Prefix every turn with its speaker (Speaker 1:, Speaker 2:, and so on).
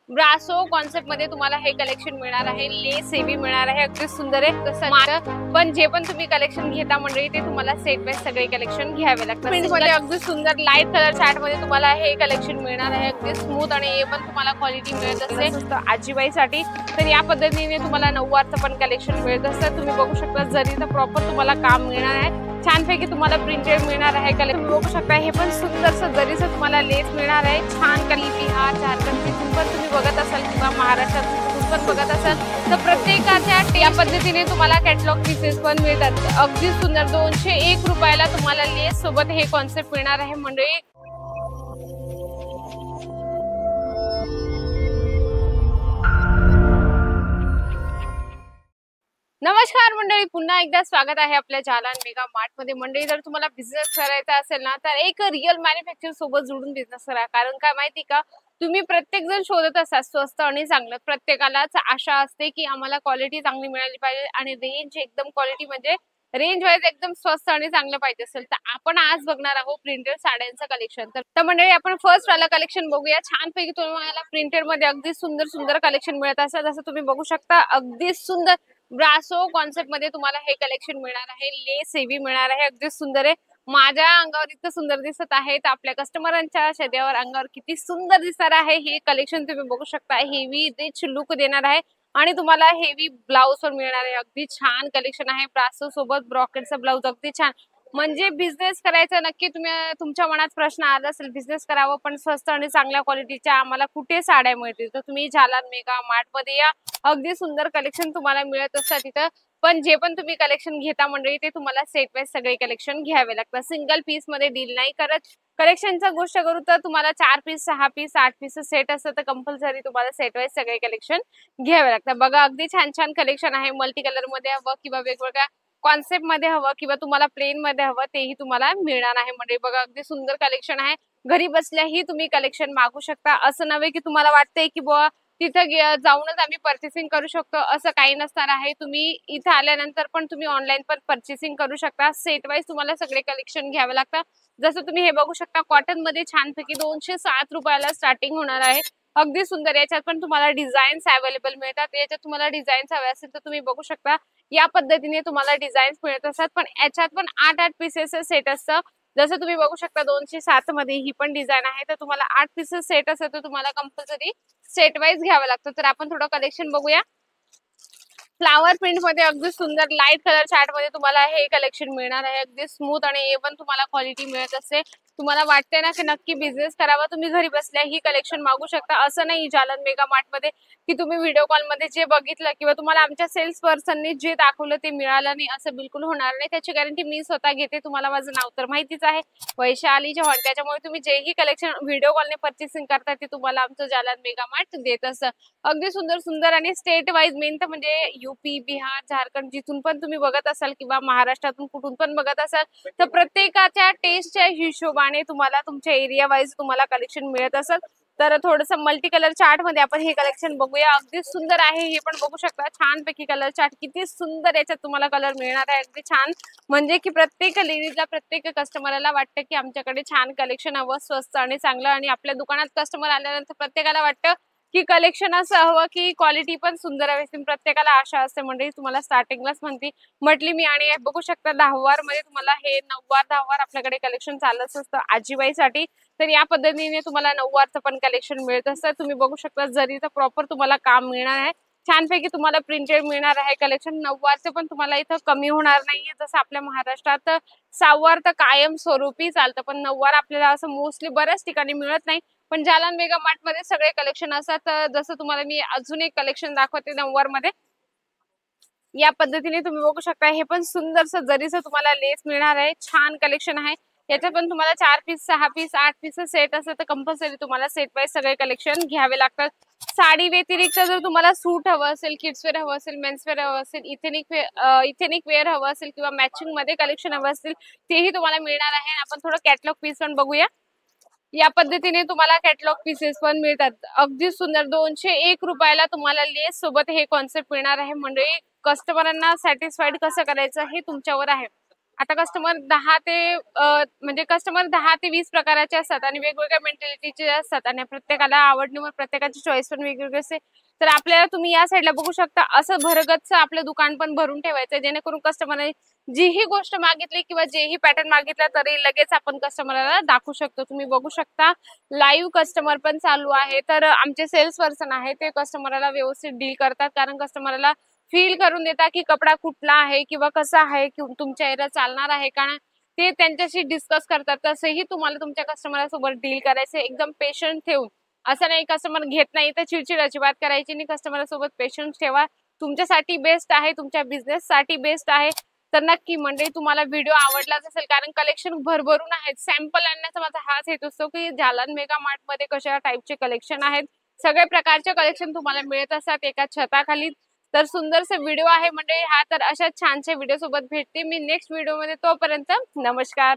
Speaker 1: ब्रासो concept मध्ये तुम्हाला हे कलेक्शन मिळणार आहे। लेस हेवी मिळणार आहे, अगदी सुंदर आहे तसं। पण जे पण तुम्ही कलेक्शन घेता मंडळी ते तुम्हाला सेट बाय सगळे कलेक्शन घ्यावे लागतात। प्रिंट मध्ये अगदी सुंदर लाईट कलर चार्ट मध्ये तुम्हाला हे कलेक्शन मिळणार आहे, अगदी स्मूथ आणि हे पण तुम्हाला क्वालिटी मिळत असते आजीबाईसाठी। तर या पद्धतीने तुम्हाला नऊवारचं पण कलेक्शन मिळत असतं। तुम्ही बघू शकता जरीचं प्रॉपर तुम्हाला काम मिळणार आहे, छानपैकी तुम्हाला प्रिंटेड मिळणार आहे कलेक्शन। तुम्ही बघू शकता हे पण सुंदरसं जरीचं तुम्हाला लेस मिळणार आहे, छान कली बिहार झारखंड पण तुम्ही बघत असाल किंवा महाराष्ट्रातून पण बघत असाल तर प्रत्येकाच्या या पद्धतीने तुम्हाला कॅटलॉग पीसेस पण मिळतात। अगदी सुंदर 201 रुपयाला तुम्हाला लेस सोबत हे कॉन्सेप्ट मिळणार आहे मंडळी। नमस्कार मंडळी, पुन्हा एकदा स्वागत आहे आपल्या जालान मेगा मार्ट मध्ये। मंडळी जर तुम्हाला बिझनेस करायचा असेल ना तर एक रिअल मॅन्युफॅक्चर सोबत जोडून बिझनेस करा। कारण काय माहिती का, तुम्ही प्रत्येक जण शोधत असतात स्वस्त आणि चांगलं। प्रत्येकालाच आशा असते की आम्हाला क्वालिटी चांगली मिळाली पाहिजे आणि रेंज एकदम क्वालिटी म्हणजे रेंज वाईज एकदम स्वस्त आणि चांगलं पाहिजे असेल तर आपण आज बघणार आहोत प्रिंटेड साड्यांचं कलेक्शन। तर मंडळी आपण फर्स्ट वाला कलेक्शन बघूया। छानपैकी तुम्हाला प्रिंटेड मध्ये अगदी सुंदर सुंदर कलेक्शन मिळत असतात। जसं तुम्ही बघू शकता अगदी सुंदर ब्रासो कॉन्सेप्ट मध्ये तुम्हाला हे कलेक्शन मिळणार आहे, लेस हेवी मिळणार आहे, अगदी सुंदर आहे। माझ्या अंगावर इतकं सुंदर दिसत आहे तर आपल्या कस्टमरांच्या शरीरावर अंगावर किती सुंदर दिसणार आहे हे कलेक्शन तुम्ही बघू शकता। हेवी रिच लुक देणार आहे आणि तुम्हाला हेवी ब्लाउज पण मिळणार आहे। अगदी छान कलेक्शन आहे, ब्रासो सोबत ब्रॉकेटचा ब्लाउज अगदी छान। म्हणजे बिझनेस करायचा नक्की तुमच्या मनात प्रश्न आला असेल बिझनेस करावं पण स्वस्त आणि चांगल्या क्वालिटीच्या आम्हाला कुठे साड्या मिळतील, तर तुम्ही जालान मेगा मार्ट मध्ये या। अगदी सुंदर कलेक्शन तुम्हाला मिळत असतात तिथं। पण जे पण तुम्ही कलेक्शन घेता मंडळी ते तुम्हाला सेट वाईज सगळे कलेक्शन घ्यावे लागतात, सिंगल पीस मध्ये डील नाही करत। कलेक्शनचा गोष्ट करू तर तुम्हाला 4 पीस 6 पीस 8 पीस सेट असतं तर कंपल्सरी तुम्हाला सेट वाईज सगळे कलेक्शन घ्यावे लागतात। बघा अगदी छान छान कलेक्शन आहे, मल्टी कलर मध्ये हवं किंवा वेगवेगळ्या कॉन्सेप्ट मध्ये हवं किंवा तुम्हाला प्लेन मध्ये हवं तेही तुम्हाला मिळणार आहे मंडळी। बघा अगदी सुंदर कलेक्शन आहे, घरी बसल्याही तुम्ही कलेक्शन मागू शकता। असं नव्हे की तुम्हाला वाटतंय की बुवा तिथं जाऊनच आम्ही पर्चेसिंग करू शकतो, असं काही नसणार आहे। तुम्ही इथं आल्यानंतर पण तुम्ही ऑनलाईन पण पर्चेसिंग करू शकता। सेट वाईज तुम्हाला सगळे कलेक्शन घ्यावे लागतात। जसं तुम्ही हे बघू शकता कॉटन मध्ये छानपैकी 207 रुपयाला स्टार्टिंग होणार आहे, अगदी सुंदर। याच्यात पण तुम्हाला डिझाईन्स अवेलेबल मिळतात। याच्यात तुम्हाला डिझाईन्स हवे असेल तर तुम्ही बघू शकता या पद्धतीने तुम्हाला डिझाईन्स मिळत असतात। पण याच्यात पण 8-8 पीसेस सेट असतं। जसं तुम्ही बघू शकता 207 मध्ये ही पण डिझाईन आहे, तर तुम्हाला 8 पीसेस सेट असतं तर तुम्हाला कंपल्सरी सेट वाईज घ्यावं लागतं। तर आपण थोडं कलेक्शन बघूया। फ्लावर प्रिंट मध्ये अगदी सुंदर लाईट कलर चार्ट मध्ये तुम्हाला हे कलेक्शन मिळणार आहे, अगदी स्मूथ आणि हे पण तुम्हाला क्वालिटी मिळत असते। तुम्हाला वाटते ना की नक्की बिझनेस करावा, तुम्ही घरी बसल्या ही कलेक्शन मागू शकता। असं नाही जालन मेगा मार्ट मध्ये की तुम्ही व्हिडिओ कॉल मध्ये जे बघितलं किंवा तुम्हाला आमच्या सेल्स पर्सनने जे दाखवलं ते मिळालं नाही, असं बिलकुल होणार नाही। त्याची गॅरंटी मी स्वतः घेते। तुम्हाला माझं नाव तर माहितीच आहे, वैशाली चव्हाण। त्याच्यामुळे तुम्ही जेही कलेक्शन व्हिडिओ कॉलने पर्चेसिंग करता ते तुम्हाला आमचं जालन मेगा मार्ट देत असतं। अगदी सुंदर सुंदर आणि स्टेट वाईज मेन तर म्हणजे यूपी बिहार झारखंड जिथून पण तुम्ही बघत असाल किंवा महाराष्ट्रातून कुठून पण बघत असाल तर प्रत्येकाच्या टेस्टच्या हिशोबाने तुम्हाला तुमच्या एरिया वाईज तुम्हाला कलेक्शन मिळत असेल। तर थोडंसं मल्टी कलर चार्ट मध्ये आपण हे कलेक्शन बघूया। अगदी सुंदर आहे, हे पण बघू शकता छानपैकी कलर चार्ट किती सुंदर याच्यात तुम्हाला कलर मिळणार आहे, अगदी छान। म्हणजे की प्रत्येक लेडीजला प्रत्येक कस्टमरला वाटतं की आमच्याकडे छान कलेक्शन हवं, स्वस्त आणि चांगलं। आणि आपल्या दुकानात कस्टमर आल्यानंतर प्रत्येकाला वाटतं की कलेक्शन असं हवं की क्वालिटी पण सुंदर हवी। प्रत्येकाला आशा असते म्हणजे तुम्हाला स्टार्टिंगलाच म्हटली मी। आणि बघू शकता 10 वार मध्ये तुम्हाला हे 9 वार 10 वार आपल्याकडे कलेक्शन चालत असतं आजीबाईसाठी। तर या पद्धतीने तुम्हाला 9 वारचं पण कलेक्शन मिळत असतं। तुम्ही बघू शकता जरीचं प्रॉपर तुम्हाला काम मिळणार आहे, छानपैकी तुम्हाला प्रिंटेड मिळणार आहे कलेक्शन। 9 वारचं पण तुम्हाला इथं कमी होणार नाहीये। जसं आपल्या महाराष्ट्रात 6 वार तर कायम स्वरूपी चालतं, पण 9 वार आपल्याला असं मोस्टली बऱ्याच ठिकाणी मिळत नाही। पण जालन मेगा मार्ट मध्ये सगळे कलेक्शन असतात। जसं तुम्हाला मी अजून एक कलेक्शन दाखवते 9 वार मध्ये। या पद्धतीने तुम्ही बघू शकता हे पण सुंदरसं जरीचं तुम्हाला लेस मिळणार आहे, छान कलेक्शन आहे। याच्यात पण तुम्हाला 4 पीस 6 पीस 8 पीस सेट असतं तर कंपल्सरी तुम्हाला सेट वाईज सगळे कलेक्शन घ्यावे लागतात। साडी व्यतिरिक्त जर तुम्हाला सूट हवं असेल, किड्स वेअर हवं असेल, मेन्स वेअर हवं असेल, इथेनिक वेअर हवं असेल किंवा मॅचिंग मध्ये कलेक्शन हवं असेल तेही तुम्हाला मिळणार आहे। आपण थोडं कॅटलॉग पीस पण बघूया। या पद्धतीने तुम्हाला कॅटलॉग पीसेस पण मिळतात, अगदी सुंदर। 201 रुपयाला तुम्हाला लेस सोबत हे कॉन्सेप्ट मिळणार आहे। म्हणजे कस्टमरांना सॅटिस्फाईड कसं करायचं हे तुमच्यावर आहे। आता कस्टमर 10 ते म्हणजे कस्टमर 10 ते 20 प्रकाराचे असतात आणि वेगवेगळ्या मेंटॅलिटीचे असतात आणि प्रत्येकाला आवड निवड प्रत्येकाची चॉईस पण वेगवेगळी असते. तर आपल्याला तुम्ही या साईडला बघू शकता असं भरगच्च आपलं दुकान पण भरून ठेवायचं जेणेकरून कस्टमरने जीही गोष्ट मागितली किंवा जेही पॅटर्न मागितला तरी लगेच आपण कस्टमरला दाखवू शकतो. तुम्ही बघू शकता लाईव्ह कस्टमर पण चालू आहे. तर आमचे सेल्स पर्सन आहे ते कस्टमरला व्यवस्थित डील करतात कारण कस्टमरला फील करून देता की कपडा कुठला आहे किंवा कसा आहे की तुमच्या एरिया चालणार आहे का ते त्यांच्याशी डिस्कस करतात. तसंही तुम्हाला तुमच्या कस्टमर सोबत डील करायचं एकदम पेशंट ठेवून. असं नाही कस्टमर घेत नाही तर चिडचिड अजिबात करायची नाही. कस्टमर सोबत पेशन्स ठेवा. तुमच्यासाठी बेस्ट आहे, तुमच्या बिझनेस साठी बेस्ट आहे. तर नक्की मंडळी तुम्हाला व्हिडिओ आवडलाच असेल कारण कलेक्शन भरभरून आहेत. सॅम्पल आणण्याचा माझा हाच हेतू असतो की जालन मेगा मार्ट मध्ये कशा टाईपचे कलेक्शन आहेत. सगळे प्रकारचे कलेक्शन तुम्हाला मिळत असतात एका छताखाली. तर सुंदरसे व्हिडिओ आहे मंडळी हा. तर अशा छानशा व्हिडिओ सोबत भेटते मी नेक्स्ट व्हिडिओ मध्ये. तोपर्यंत नमस्कार.